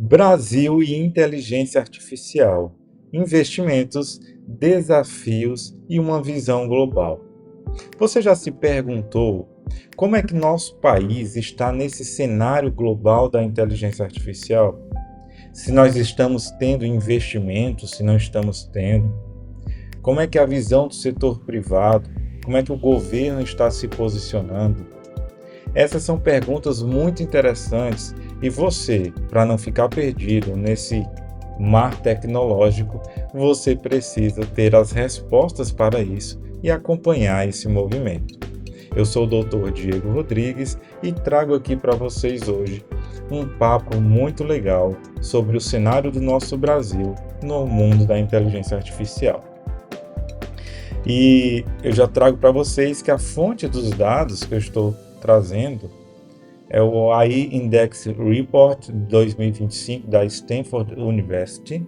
Brasil e inteligência artificial, investimentos, desafios e uma visão global. Você já se perguntou como é que nosso país está nesse cenário global da inteligência artificial? Se nós estamos tendo investimentos, se não estamos tendo? Como é que é a visão do setor privado? Como é que o governo está se posicionando? Essas são perguntas muito interessantes e você, para não ficar perdido nesse mar tecnológico, você precisa ter as respostas para isso e acompanhar esse movimento. Eu sou o Dr. Diego Rodrigues e trago aqui para vocês hoje um papo muito legal sobre o cenário do nosso Brasil no mundo da inteligência artificial. E eu já trago para vocês que a fonte dos dados que eu estou trazendo é o AI Index Report 2025 da Stanford University,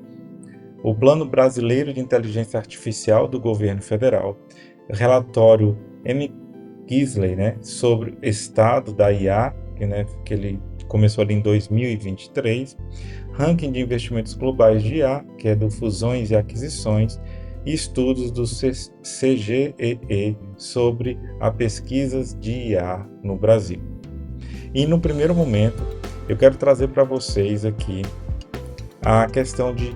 o Plano Brasileiro de Inteligência Artificial do Governo Federal, relatório M. Kisley, sobre o estado da IA, que ele começou ali em 2023, ranking de investimentos globais de IA, que é do Fusões e Aquisições, e estudos do CGEE sobre as pesquisas de IA no Brasil. E no primeiro momento, eu quero trazer para vocês aqui a questão de,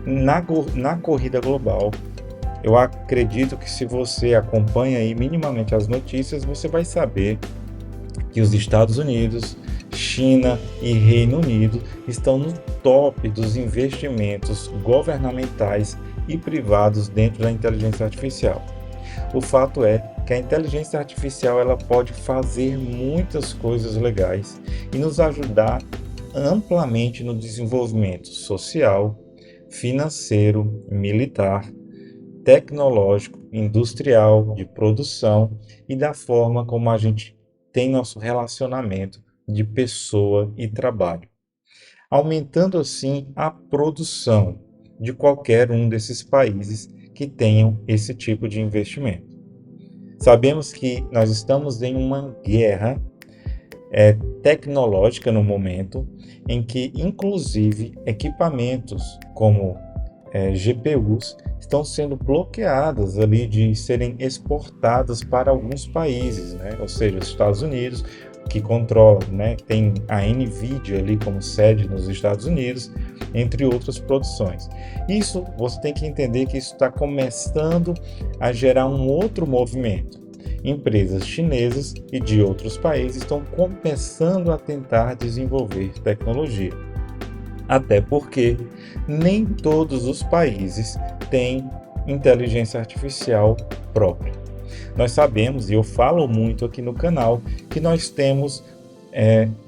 na corrida global, eu acredito que se você acompanha aí minimamente as notícias, você vai saber que os Estados Unidos, China e Reino Unido estão no top dos investimentos governamentais e privados dentro da inteligência artificial. O fato é que a inteligência artificial ela pode fazer muitas coisas legais e nos ajudar amplamente no desenvolvimento social, financeiro, militar, tecnológico, industrial, de produção e da forma como a gente tem nosso relacionamento de pessoa e trabalho, aumentando assim a produção de qualquer um desses países que tenham esse tipo de investimento. Sabemos que nós estamos em uma guerra tecnológica no momento em que, inclusive, equipamentos como GPUs estão sendo bloqueadas ali de serem exportadas para alguns países, ou seja, os Estados Unidos, que controla, tem a NVIDIA ali como sede nos Estados Unidos, entre outras produções. Isso, você tem que entender que isso está começando a gerar um outro movimento. Empresas chinesas e de outros países estão começando a tentar desenvolver tecnologia. Até porque nem todos os países têm inteligência artificial própria. Nós sabemos, e eu falo muito aqui no canal, que nós temos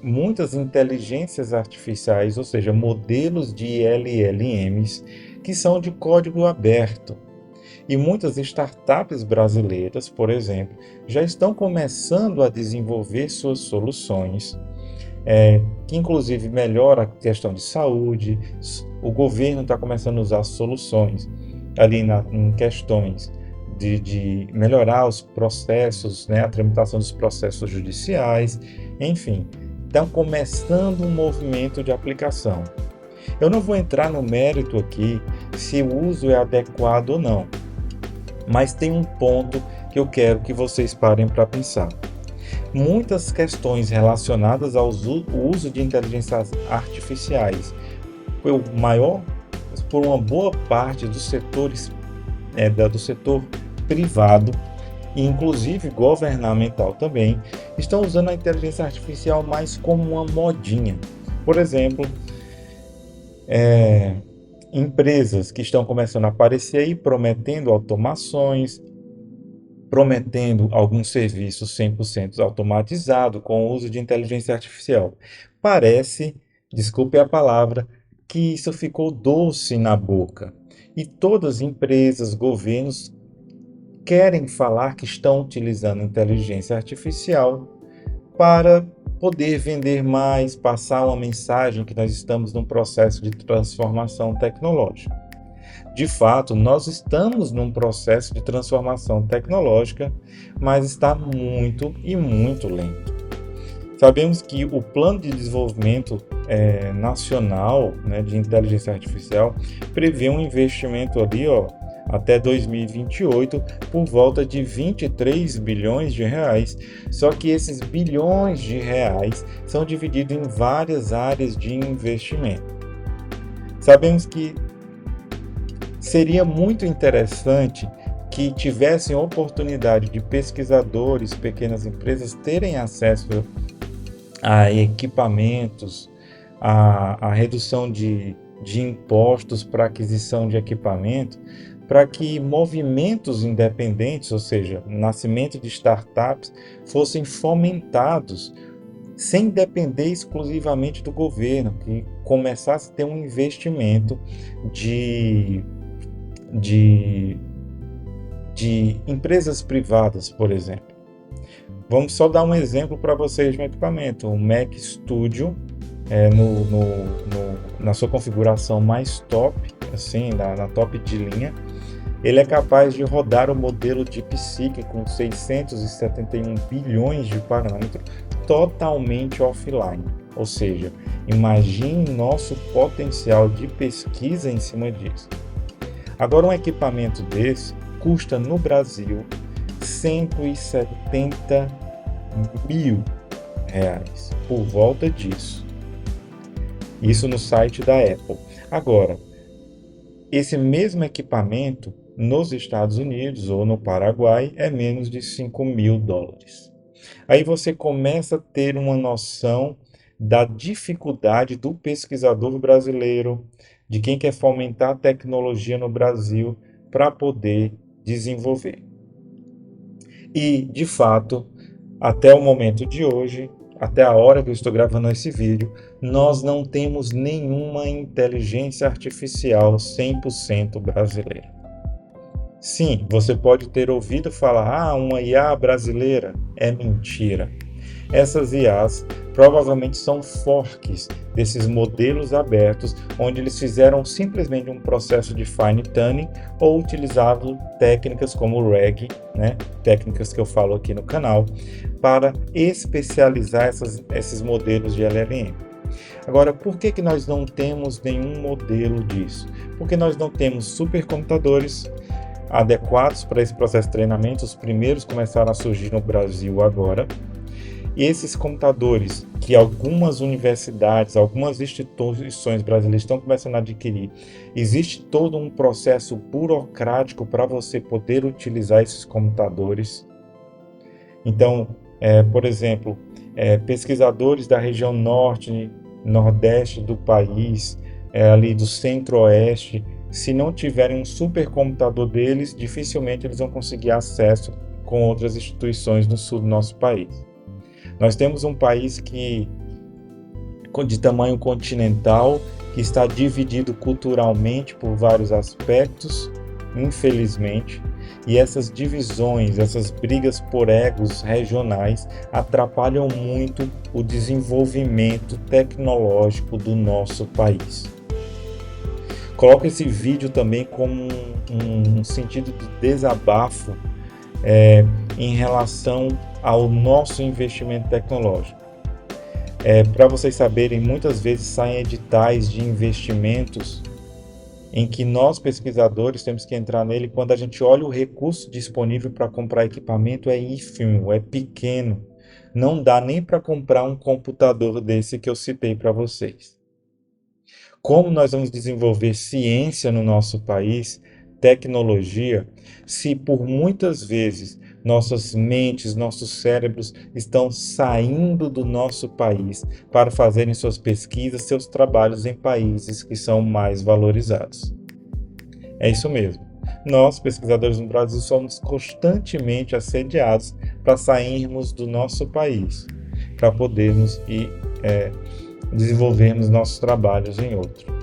muitas inteligências artificiais, ou seja, modelos de LLMs que são de código aberto. E muitas startups brasileiras, por exemplo, já estão começando a desenvolver suas soluções, que inclusive melhora a questão de saúde. O governo está começando a usar soluções ali em questões de melhorar os processos, a tramitação dos processos judiciais, enfim, estão começando um movimento de aplicação. Eu não vou entrar no mérito aqui se o uso é adequado ou não, mas tem um ponto que eu quero que vocês parem para pensar. Muitas questões relacionadas ao uso de inteligências artificiais, por uma boa parte dos setores do setor privado, e inclusive governamental também, estão usando a inteligência artificial mais como uma modinha. Por exemplo, empresas que estão começando a aparecer aí prometendo automações, prometendo alguns serviços 100% automatizados com o uso de inteligência artificial. Parece, desculpe a palavra, que isso ficou doce na boca. E todas as empresas, governos querem falar que estão utilizando inteligência artificial para poder vender mais, passar uma mensagem que nós estamos num processo de transformação tecnológica. De fato, nós estamos num processo de transformação tecnológica, mas está muito e muito lento. Sabemos que o Plano de Desenvolvimento Nacional, né, de Inteligência Artificial prevê um investimento ali, até 2028 por volta de 23 bilhões de reais. Só que esses bilhões de reais são divididos em várias áreas de investimento. Sabemos que seria muito interessante que tivessem oportunidade de pesquisadores, pequenas empresas terem acesso a equipamentos, a redução de impostos para aquisição de equipamento, para que movimentos independentes, ou seja, nascimento de startups, fossem fomentados sem depender exclusivamente do governo, que começasse a ter um investimento de empresas privadas, por exemplo. Vamos só dar um exemplo para vocês de um equipamento, o Mac Studio, na sua configuração mais top, assim, na top de linha, ele é capaz de rodar o modelo DeepSeek com 671 bilhões de parâmetros totalmente offline. Ou seja, imagine nosso potencial de pesquisa em cima disso. Agora, um equipamento desse custa no Brasil 170 mil reais, por volta disso. Isso no site da Apple. Agora, esse mesmo equipamento nos Estados Unidos ou no Paraguai é menos de 5 mil dólares. Aí você começa a ter uma noção da dificuldade do pesquisador brasileiro, de quem quer fomentar a tecnologia no Brasil para poder desenvolver. E, de fato, até o momento de hoje, até a hora que eu estou gravando esse vídeo, nós não temos nenhuma inteligência artificial 100% brasileira. Sim, você pode ter ouvido falar, uma IA brasileira. É mentira. Essas IAs provavelmente são forks desses modelos abertos, onde eles fizeram simplesmente um processo de fine tuning ou utilizaram técnicas como o RAG, né? Técnicas que eu falo aqui no canal, para especializar esses modelos de LLM. Agora, por que nós não temos nenhum modelo disso? Porque nós não temos supercomputadores adequados para esse processo de treinamento. Os primeiros começaram a surgir no Brasil agora. E esses computadores que algumas universidades, algumas instituições brasileiras estão começando a adquirir, existe todo um processo burocrático para você poder utilizar esses computadores. Então, por exemplo, pesquisadores da região norte, nordeste do país, ali do centro-oeste, se não tiverem um supercomputador deles, dificilmente eles vão conseguir acesso com outras instituições no sul do nosso país. Nós temos um país de tamanho continental, que está dividido culturalmente por vários aspectos, infelizmente, e essas divisões, essas brigas por egos regionais atrapalham muito o desenvolvimento tecnológico do nosso país. Coloco esse vídeo também como um sentido de desabafo em relação ao nosso investimento tecnológico. Para vocês saberem, muitas vezes saem editais de investimentos em que nós, pesquisadores, temos que entrar nele. Quando a gente olha o recurso disponível para comprar equipamento, é ínfimo, é pequeno. Não dá nem para comprar um computador desse que eu citei para vocês. Como nós vamos desenvolver ciência no nosso país, tecnologia, se por muitas vezes nossas mentes, nossos cérebros estão saindo do nosso país para fazerem suas pesquisas, seus trabalhos em países que são mais valorizados? É isso mesmo. Nós, pesquisadores no Brasil, somos constantemente assediados para sairmos do nosso país, para podermos desenvolvermos nossos trabalhos em outro.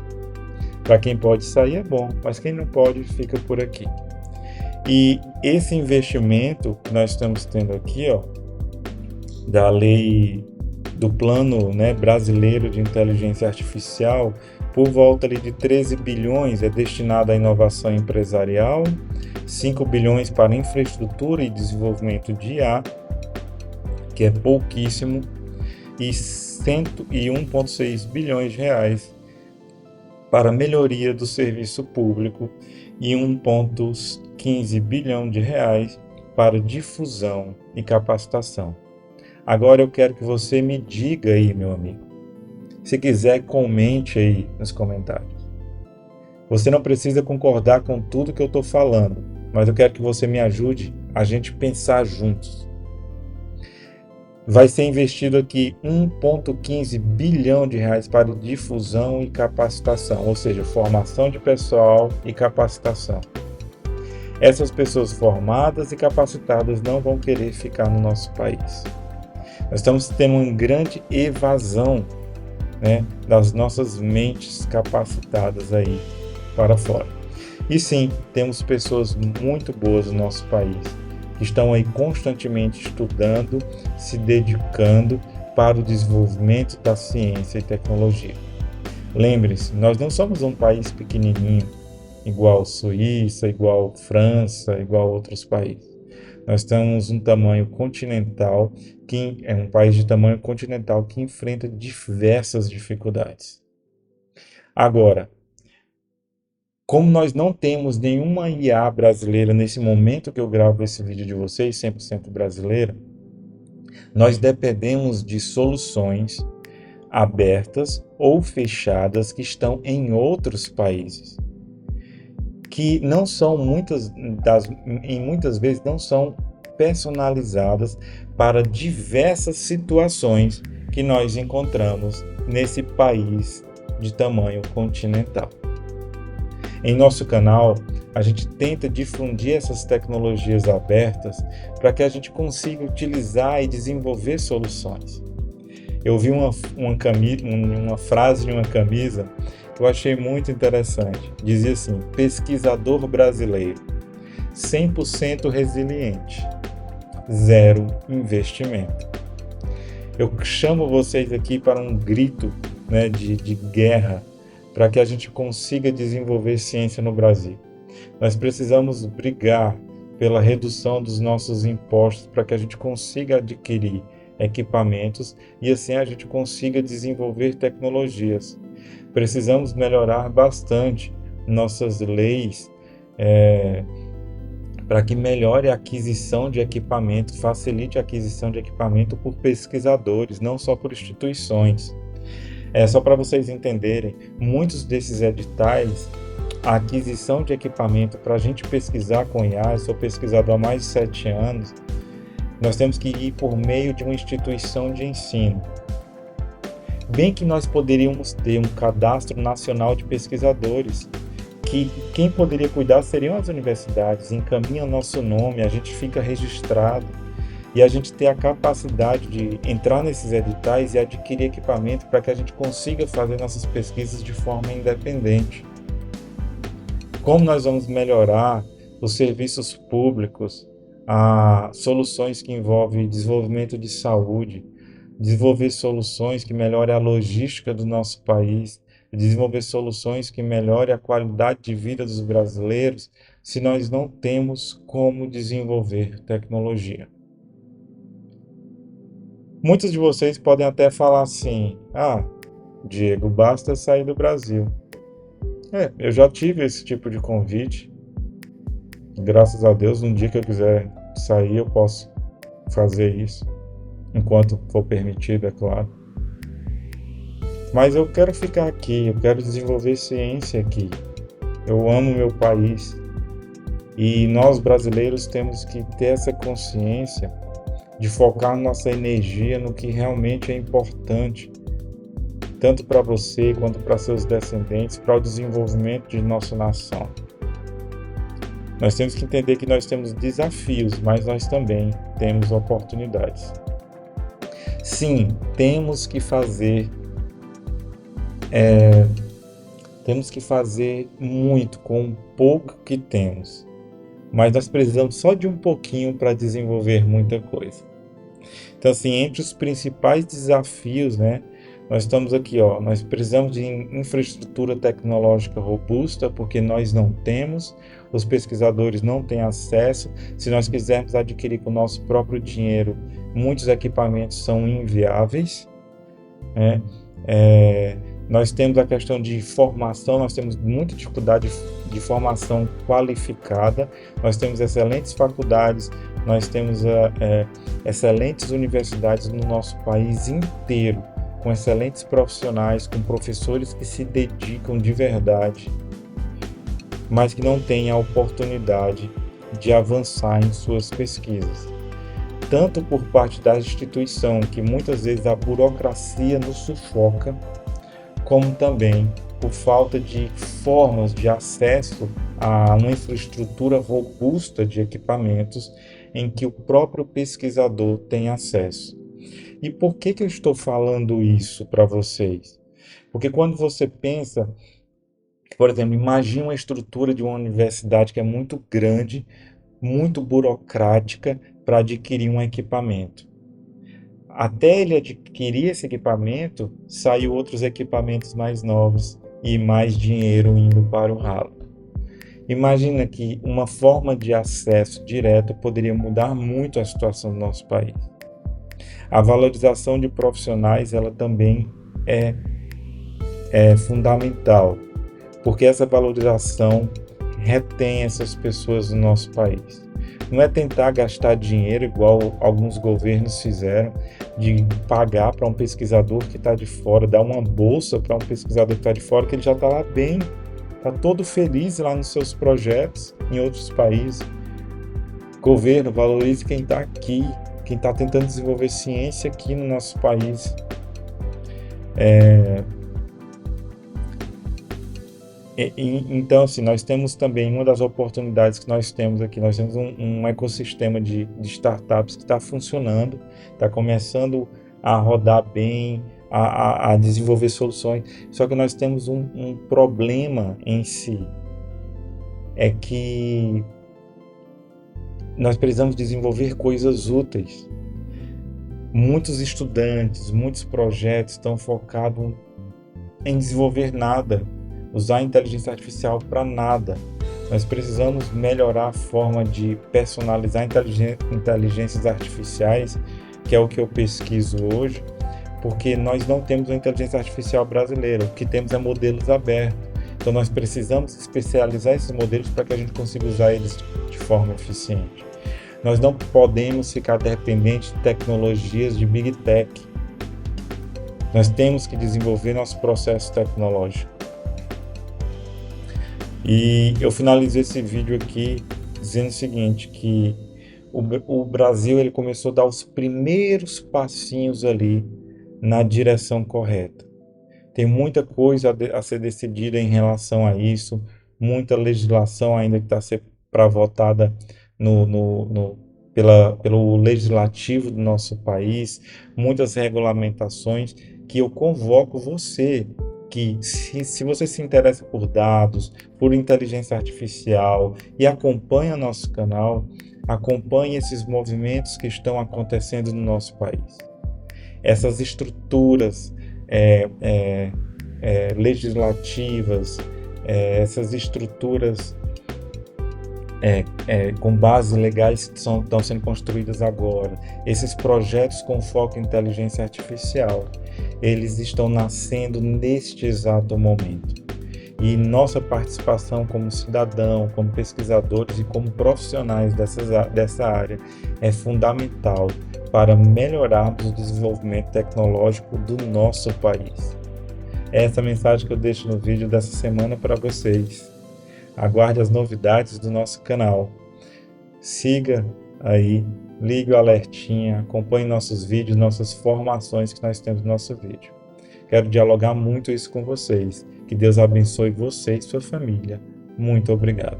Para quem pode sair é bom, mas quem não pode fica por aqui. E esse investimento que nós estamos tendo aqui, da lei do plano, brasileiro de inteligência artificial, por volta ali de 13 bilhões é destinado à inovação empresarial, 5 bilhões para infraestrutura e desenvolvimento de IA, que é pouquíssimo, e 101,6 bilhões de reais para melhoria do serviço público e 1,15 bilhão de reais para difusão e capacitação. Agora eu quero que você me diga aí, meu amigo. Se quiser, comente aí nos comentários. Você não precisa concordar com tudo que eu estou falando, mas eu quero que você me ajude a gente pensar juntos. Vai ser investido aqui 1,15 bilhão de reais para difusão e capacitação, ou seja, formação de pessoal e capacitação. Essas pessoas formadas e capacitadas não vão querer ficar no nosso país. Nós estamos tendo uma grande evasão, das nossas mentes capacitadas aí para fora. E sim, temos pessoas muito boas no nosso país, que estão aí constantemente estudando, se dedicando para o desenvolvimento da ciência e tecnologia. Lembre-se, nós não somos um país pequenininho, igual Suíça, igual França, igual outros países. Nós temos um tamanho continental, que é um país de tamanho continental que enfrenta diversas dificuldades. Agora, como nós não temos nenhuma IA brasileira nesse momento que eu gravo esse vídeo de vocês, 100% brasileira, nós dependemos de soluções abertas ou fechadas que estão em outros países, que não são muitas vezes não são personalizadas para diversas situações que nós encontramos nesse país de tamanho continental. Em nosso canal, a gente tenta difundir essas tecnologias abertas para que a gente consiga utilizar e desenvolver soluções. Eu vi uma frase de uma camisa que eu achei muito interessante. Dizia assim: pesquisador brasileiro, 100% resiliente, 0 investimento. Eu chamo vocês aqui para um grito, de guerra, para que a gente consiga desenvolver ciência no Brasil. Nós precisamos brigar pela redução dos nossos impostos para que a gente consiga adquirir equipamentos e assim a gente consiga desenvolver tecnologias. Precisamos melhorar bastante nossas leis para que melhore a aquisição de equipamento, facilite a aquisição de equipamento por pesquisadores, não só por instituições. Só para vocês entenderem, muitos desses editais, a aquisição de equipamento para a gente pesquisar com IA, eu sou pesquisador há mais de 7 anos, nós temos que ir por meio de uma instituição de ensino. Bem que nós poderíamos ter um cadastro nacional de pesquisadores, que quem poderia cuidar seriam as universidades, encaminha nosso nome, a gente fica registrado, e a gente ter a capacidade de entrar nesses editais e adquirir equipamento para que a gente consiga fazer nossas pesquisas de forma independente. Como nós vamos melhorar os serviços públicos, soluções que envolvem desenvolvimento de saúde, desenvolver soluções que melhorem a logística do nosso país, desenvolver soluções que melhorem a qualidade de vida dos brasileiros, se nós não temos como desenvolver tecnologia. Muitos de vocês podem até falar assim: Diego, basta sair do Brasil. Eu já tive esse tipo de convite. Graças a Deus, um dia que eu quiser sair, eu posso fazer isso. Enquanto for permitido, é claro. Mas eu quero ficar aqui, eu quero desenvolver ciência aqui. Eu amo meu país. E nós brasileiros temos que ter essa consciência de focar nossa energia no que realmente é importante, tanto para você quanto para seus descendentes, para o desenvolvimento de nossa nação. Nós temos que entender que nós temos desafios, mas nós também temos oportunidades. Sim, temos que fazer muito com o pouco que temos, mas nós precisamos só de um pouquinho para desenvolver muita coisa. Então, assim, entre os principais desafios, nós estamos aqui, nós precisamos de infraestrutura tecnológica robusta, porque nós não temos, os pesquisadores não têm acesso. Se nós quisermos adquirir com o nosso próprio dinheiro, muitos equipamentos são inviáveis. né? É, nós temos a questão de formação, nós temos muita dificuldade de formação qualificada, nós temos excelentes faculdades, nós temos excelentes universidades no nosso país inteiro, com excelentes profissionais, com professores que se dedicam de verdade, mas que não têm a oportunidade de avançar em suas pesquisas. Tanto por parte da instituição, que muitas vezes a burocracia nos sufoca, como também por falta de formas de acesso a uma infraestrutura robusta de equipamentos em que o próprio pesquisador tem acesso. E por que eu estou falando isso para vocês? Porque quando você pensa, por exemplo, imagine uma estrutura de uma universidade que é muito grande, muito burocrática para adquirir um equipamento. Até ele adquirir esse equipamento, saiu outros equipamentos mais novos e mais dinheiro indo para o ralo. Imagina que uma forma de acesso direto poderia mudar muito a situação do nosso país. A valorização de profissionais, ela também é fundamental, porque essa valorização retém essas pessoas no nosso país. Não é tentar gastar dinheiro igual alguns governos fizeram, de pagar para um pesquisador que está de fora, dar uma bolsa para um pesquisador que está de fora, que ele já está lá bem, está todo feliz lá nos seus projetos em outros países. Governo, valorize quem está aqui, quem está tentando desenvolver ciência aqui no nosso país. Então, assim, nós temos também uma das oportunidades que nós temos aqui, nós temos um ecossistema de startups que está funcionando, está começando a rodar bem, a desenvolver soluções, só que nós temos um problema em si, é que nós precisamos desenvolver coisas úteis. Muitos estudantes, muitos projetos estão focados em desenvolver nada, usar a inteligência artificial para nada. Nós precisamos melhorar a forma de personalizar inteligências artificiais, que é o que eu pesquiso hoje, porque nós não temos uma inteligência artificial brasileira, o que temos é modelos abertos. Então nós precisamos especializar esses modelos para que a gente consiga usar eles de forma eficiente. Nós não podemos ficar dependentes de tecnologias de Big Tech. Nós temos que desenvolver nosso processo tecnológico. E eu finalizo esse vídeo aqui dizendo o seguinte, que o Brasil ele começou a dar os primeiros passinhos ali na direção correta. Tem muita coisa a ser decidida em relação a isso, muita legislação ainda que está a ser votada pelo legislativo do nosso país, muitas regulamentações que eu convoco você, que se você se interessa por dados, por inteligência artificial e acompanha nosso canal, acompanhe esses movimentos que estão acontecendo no nosso país. Essas estruturas legislativas, essas estruturas com bases legais que estão sendo construídas agora, esses projetos com foco em inteligência artificial, eles estão nascendo neste exato momento. E nossa participação como cidadão, como pesquisadores e como profissionais dessa área é fundamental para melhorarmos o desenvolvimento tecnológico do nosso país. É essa mensagem que eu deixo no vídeo dessa semana para vocês. Aguarde as novidades do nosso canal. Siga aí, ligue o alertinha, acompanhe nossos vídeos, nossas formações que nós temos no nosso vídeo. Quero dialogar muito isso com vocês. Que Deus abençoe você e sua família. Muito obrigado.